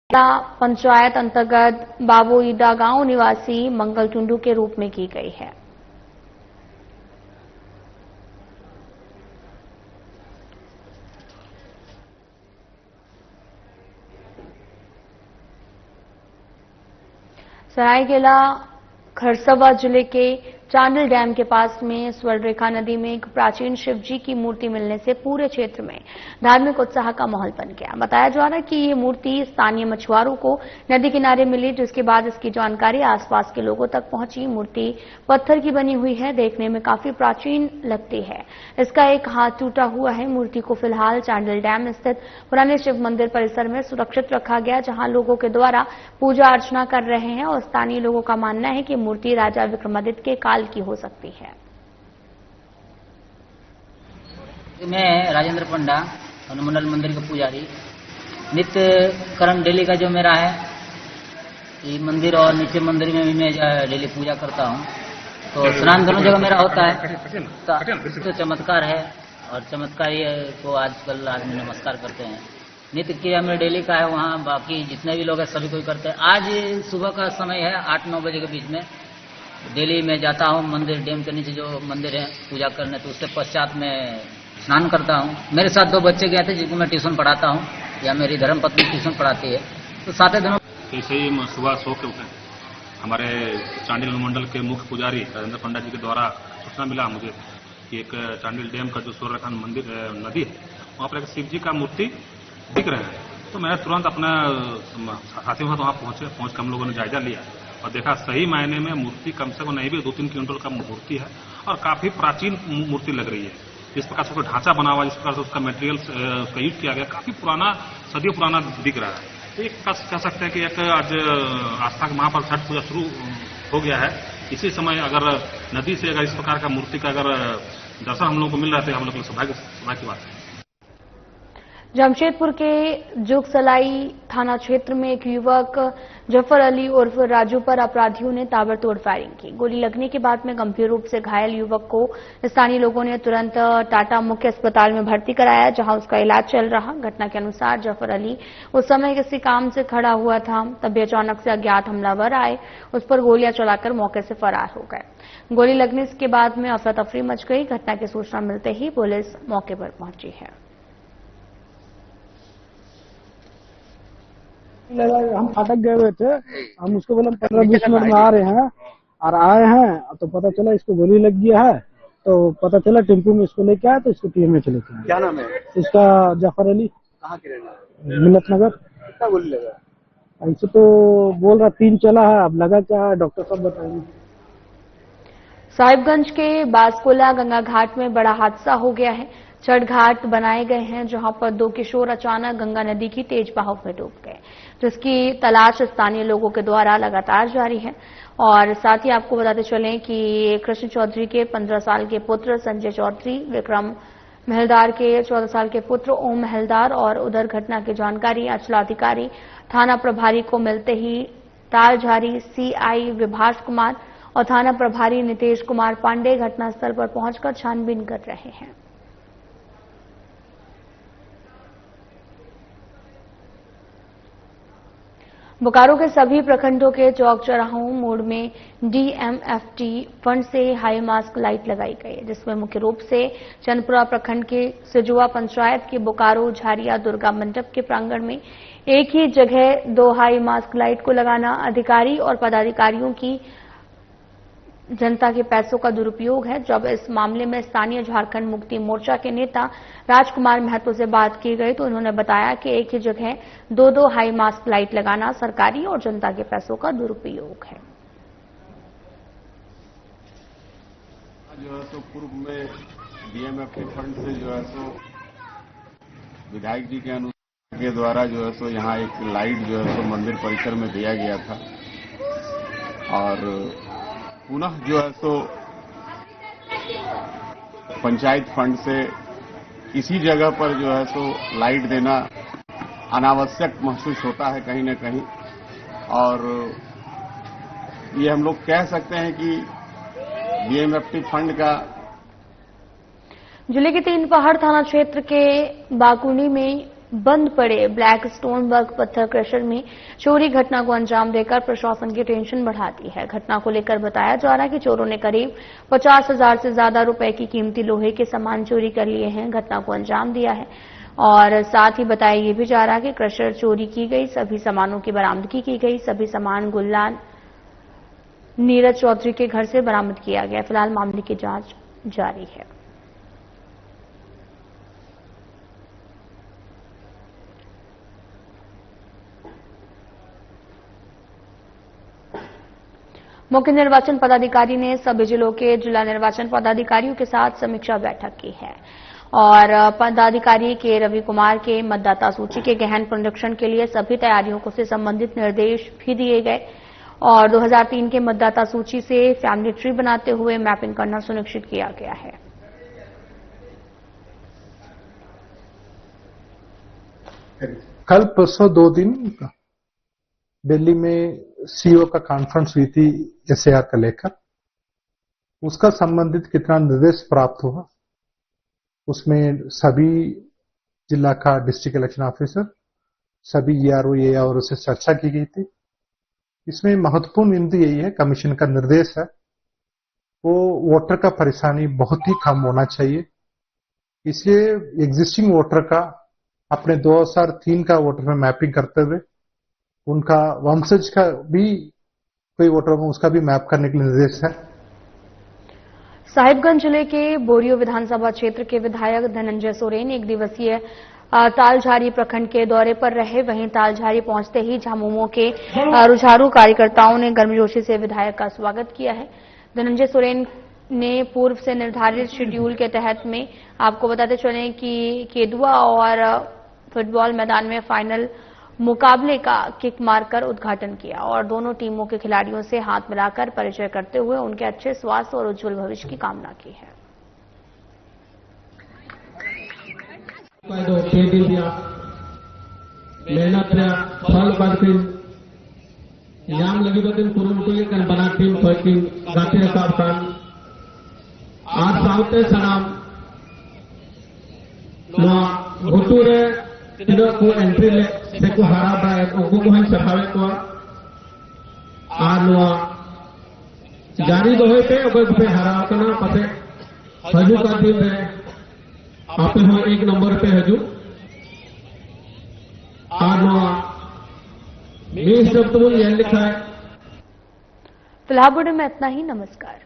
पंचायत अंतर्गत बाबोईदा गांव निवासी मंगल टुंडू के रूप में की गई है। सरायकेला खरसवा जिले के चांडिल डैम के पास में स्वर्णरेखा नदी में एक प्राचीन शिवजी की मूर्ति मिलने से पूरे क्षेत्र में धार्मिक उत्साह का माहौल बन गया। बताया जा रहा है कि ये मूर्ति स्थानीय मछुआरों को नदी किनारे मिली, जिसके बाद इसकी जानकारी आसपास के लोगों तक पहुंची। मूर्ति पत्थर की बनी हुई है, देखने में काफी प्राचीन लगती है। इसका एक हाथ टूटा हुआ है। मूर्ति को फिलहाल चांडिल डैम स्थित पुराने शिव मंदिर परिसर में सुरक्षित रखा गया, जहां लोगों के द्वारा पूजा अर्चना कर रहे हैं और स्थानीय लोगों का मानना है कि मूर्ति राजा विक्रमादित्य के काल की हो सकती है। मैं राजेंद्र पंडा, अनुमंडल मंदिर का पुजारी। नित्य कर्म डेली का जो मेरा है, ये मंदिर और नीचे मंदिर में भी मैं डेली पूजा करता हूँ। तो स्नान दोनों जगह मेरा होता है। तो चमत्कार है, और चमत्कार ये को आजकल आदमी नमस्कार करते हैं। नित्य क्रिया में डेली का है, वहाँ बाकी जितने भी लोग हैं सभी कोई करते हैं। आज सुबह का समय है, 8-9 बजे के बीच में डेली मैं जाता हूँ मंदिर, डैम के नीचे जो मंदिर है पूजा करने। तो उसके पश्चात मैं स्नान करता हूँ। मेरे साथ 2 बच्चे गए थे जिनको मैं ट्यूशन पढ़ाता हूँ, या मेरी धर्मपत्नी ट्यूशन पढ़ाती है। तो 7 दिनों ऐसे ही सुबह सो के उठे, हमारे चांडिल मंडल के मुख्य पुजारी राजेंद्र पंडा जी के द्वारा सूचना मिला मुझे कि एक चांडिल डैम का जो स्वर्णरेखा मंदिर नदी है, वहाँ पर एक शिव जी का मूर्ति दिख रहे हैं। तो मैंने तुरंत अपना साथियों के साथ वहाँ पहुंच के हम लोगों ने जायजा लिया और देखा सही मायने में मूर्ति कम से कम नहीं भी 2-3 क्विंटल का मूर्ति है, और काफी प्राचीन मूर्ति लग रही है। जिस प्रकार से उसका ढांचा बना हुआ, जिस प्रकार से उसका मटेरियल उसका यूज किया गया, काफी पुराना, सदियों पुराना दिख रहा है। तो एक कह सकते हैं कि एक आज आस्था के वहां पर छठ पूजा शुरू हो गया है। इसी समय अगर नदी से अगर इस प्रकार का मूर्ति का अगर दर्शन हम लोग को मिल रहा है, हम लोग के सौभाग्य की बात है। जमशेदपुर के जोगसलाई थाना क्षेत्र में एक युवक जफर अली उर्फ राजू पर अपराधियों ने ताबड़तोड़ फायरिंग की। गोली लगने के बाद में गंभीर रूप से घायल युवक को स्थानीय लोगों ने तुरंत टाटा मुख्य अस्पताल में भर्ती कराया, जहां उसका इलाज चल रहा। घटना के अनुसार जफर अली उस समय किसी काम से खड़ा हुआ था, तभी अचानक से अज्ञात हमलावर आए, उस पर गोलियां चलाकर मौके से फरार हो गए। गोली लगने के बाद में अफरा तफरी मच गई। घटना की सूचना मिलते ही पुलिस मौके पर पहुंची है। हम फाटक गए हुए थे, हम उसको बोले 15-20 मिनट में आ रहे हैं, और आए हैं तो पता चला इसको गोली लग गया है। तो पता चला टेम्पो में इसको लेके आया, तो इसको TMH लेके आया। क्या नाम है इसका? जफर अली। कहाँ के रहने वाले? मिलत नगर। कितना गोली लगा? ऐसे तो बोल रहा 3 चला है, अब लगा क्या है डॉक्टर साहब बताएंगे। साहिबगंज के बासकोला गंगा घाट में बड़ा हादसा हो गया है। छठ घाट बनाए गए हैं, जहां पर 2 किशोर अचानक गंगा नदी की तेज बहाव में डूब गए, जिसकी तलाश स्थानीय लोगों के द्वारा लगातार जारी है। और साथ ही आपको बताते चलें कि कृष्ण चौधरी के 15 साल के पुत्र संजय चौधरी, विक्रम महलदार के 14 साल के पुत्र ओम महलदार, और उधर घटना की जानकारी अंचलाधिकारी थाना प्रभारी को मिलते ही तालझारी CI विभास कुमार और थाना प्रभारी नितेश कुमार पांडे घटनास्थल पर पहुंचकर छानबीन कर रहे हैं। बोकारो के सभी प्रखंडों के चौक चौराहों मोड़ में DMFT फंड से हाई मास्क लाइट लगाई गई, जिसमें मुख्य रूप से चंदपुरा प्रखंड के सिजुआ पंचायत के बोकारो झारिया दुर्गा मंडप के प्रांगण में एक ही जगह 2 हाई मास्क लाइट को लगाना अधिकारी और पदाधिकारियों की जनता के पैसों का दुरुपयोग है। जब इस मामले में स्थानीय झारखंड मुक्ति मोर्चा के नेता राजकुमार महतो से बात की गई, तो उन्होंने बताया कि एक ही जगह 2-2 हाई मास्क लाइट लगाना सरकारी और जनता के पैसों का दुरुपयोग है। जो है तो पूर्व में DMFT फंड से जो है तो विधायक जी के अनुसार के द्वारा जो है तो यहाँ एक लाइट जो है तो मंदिर परिसर में दिया गया था, और पुनः जो है तो पंचायत फंड से इसी जगह पर जो है तो लाइट देना अनावश्यक महसूस होता है कहीं न कहीं। और ये हम लोग कह सकते हैं कि DMFT फंड का। जिले के 3 पहाड़ थाना क्षेत्र के बाकुनी में बंद पड़े ब्लैक स्टोनबर्ग पत्थर क्रशर में चोरी घटना को अंजाम देकर प्रशासन की टेंशन बढ़ा दी है। घटना को लेकर बताया जा रहा है कि चोरों ने करीब 50,000 से ज्यादा रुपए की कीमती लोहे के सामान चोरी कर लिए हैं, घटना को अंजाम दिया है। और साथ ही बताया ये भी जा रहा है कि क्रशर चोरी की गई, सभी सामानों की बरामदगी की गई, सभी सामान गुल्लान नीरज चौधरी के घर से बरामद किया गया। फिलहाल मामले की जांच जारी है। मुख्य निर्वाचन पदाधिकारी ने सभी जिलों के जिला निर्वाचन पदाधिकारियों के साथ समीक्षा बैठक की है और पदाधिकारी के रवि कुमार के मतदाता सूची के गहन पुनरीक्षण के लिए सभी तैयारियों को से संबंधित निर्देश भी दिए गए और 2003 के मतदाता सूची से फैमिली ट्री बनाते हुए मैपिंग करना सुनिश्चित किया गया है। कल परसों 2 दिन दिल्ली में सीईओ का कॉन्फ्रेंस हुई थी एसआईआर का लेकर, उसका संबंधित कितना निर्देश प्राप्त हुआ, उसमें सभी जिला का डिस्ट्रिक्ट इलेक्शन ऑफिसर, सभी ईआरओ एआरओ से चर्चा की गई थी। इसमें महत्वपूर्ण बिंदु यही है, कमीशन का निर्देश है वो वोटर का परेशानी बहुत ही कम होना चाहिए। इसलिए एग्जिस्टिंग वोटर का अपने 2003 का वोटर में मैपिंग करते हुए उनका वंशज का भी कोई वोटर होगा उसका भी मैप करने के निर्देश है। साहिबगंज जिले के बोरियो विधानसभा क्षेत्र के विधायक धनंजय सोरेन एक दिवसीय तालझारी प्रखंड के दौरे पर रहे। वहीं तालझारी पहुंचते ही झामुमो के रुझारू कार्यकर्ताओं ने गर्मजोशी से विधायक का स्वागत किया है। धनंजय सोरेन ने पूर्व से निर्धारित शेड्यूल के तहत में आपको बताते चले कि केदुआ और फुटबॉल मैदान में फाइनल मुकाबले का किक मारकर उद्घाटन किया और दोनों टीमों के खिलाड़ियों से हाथ मिलाकर परिचय करते हुए उनके अच्छे स्वास्थ्य और उज्जवल भविष्य की कामना की है। मेहनत फल बदकिन याम लगी बदिन पुरुष को बना टीम फकिन गाते रकाब खान आज साउते सनाम नोआ घुटूरे तीनों को एंट्री ले से को हरा बाय उनको को हम सफावे को आ नोआ जारी दोहे पे ओकर पे हरा करना पते हजू का टीम है आप हो 1 नंबर पे हजू आ नोआ ये सब तो ये लिखा है। फिलहाल बुढ़े में इतना ही। नमस्कार।